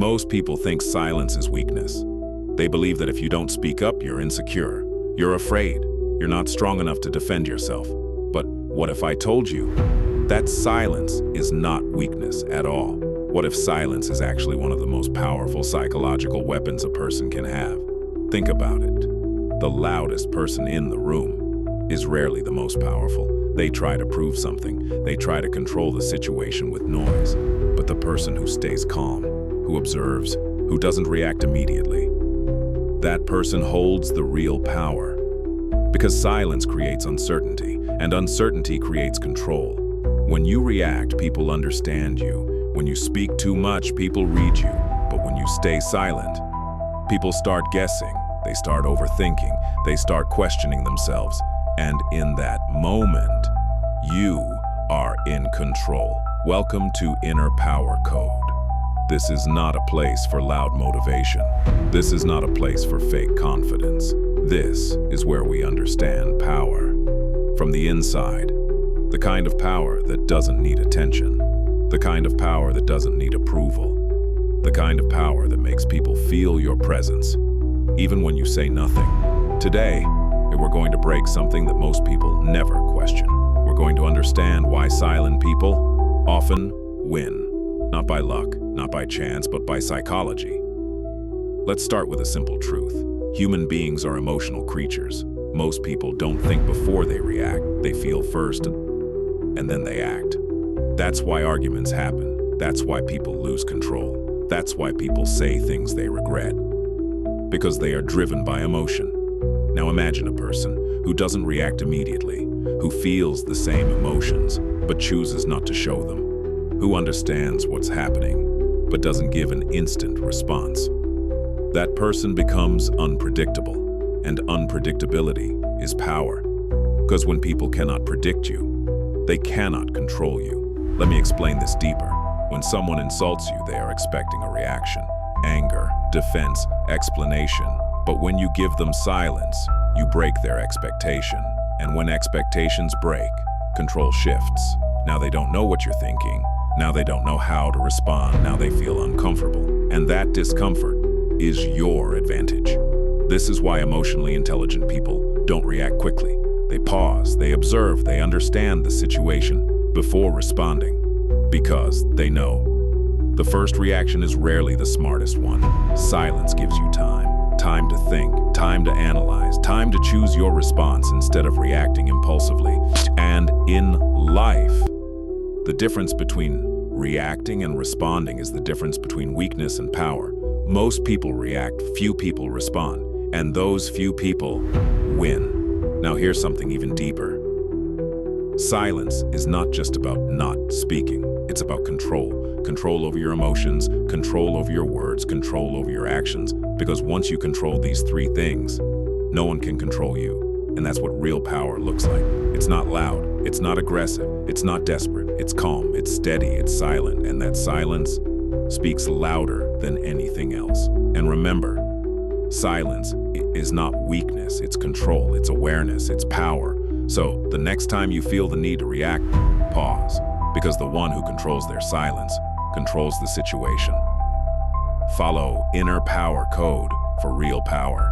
Most people think silence is weakness. They believe that if you don't speak up, you're insecure, you're afraid, you're not strong enough to defend yourself. But what if I told you that silence is not weakness at all? What if silence is actually one of the most powerful psychological weapons a person can have? Think about it. The loudest person in the room is rarely the most powerful. They try to prove something. They try to control the situation with noise. But the person who stays calm, who observes, who doesn't react immediately, that person holds the real power. Because silence creates uncertainty, and uncertainty creates control. When you react, people understand you. When you speak too much, people read you. But when you stay silent, people start guessing, they start overthinking, they start questioning themselves. And in that moment, you are in control. Welcome to Inner Power Code. This is not a place for loud motivation. This is not a place for fake confidence. This is where we understand power. From the inside, the kind of power that doesn't need attention, the kind of power that doesn't need approval, the kind of power that makes people feel your presence, even when you say nothing. Today, we're going to break something that most people never question. We're going to understand why silent people often win. Not by luck, not by chance, but by psychology. Let's start with a simple truth. Human beings are emotional creatures. Most people don't think before they react. They feel first, and then they act. That's why arguments happen. That's why people lose control. That's why people say things they regret. Because they are driven by emotion. Now imagine a person who doesn't react immediately, who feels the same emotions, but chooses not to show them, who understands what's happening, but doesn't give an instant response. That person becomes unpredictable, and unpredictability is power. Because when people cannot predict you, they cannot control you. Let me explain this deeper. When someone insults you, they are expecting a reaction, anger, defense, explanation. But when you give them silence, you break their expectation. And when expectations break, control shifts. Now they don't know what you're thinking. Now they don't know how to respond. Now they feel uncomfortable. And that discomfort is your advantage. This is why emotionally intelligent people don't react quickly. They pause, they observe, they understand the situation before responding. Because they know. The first reaction is rarely the smartest one. Silence gives you time. Time to think, time to analyze, time to choose your response instead of reacting impulsively. And in life, the difference between reacting and responding is the difference between weakness and power. Most people react, few people respond, and those few people win. Now here's something even deeper. Silence is not just about not speaking, it's about control. Control over your emotions, control over your words, control over your actions. Because once you control these three things, no one can control you. And that's what real power looks like. It's not loud, it's not aggressive, it's not desperate, it's calm, it's steady, it's silent. And that silence speaks louder than anything else. And remember, silence is not weakness, it's control, it's awareness, it's power. So the next time you feel the need to react, pause. Because the one who controls their silence controls the situation. Follow Inner Power Code for real power.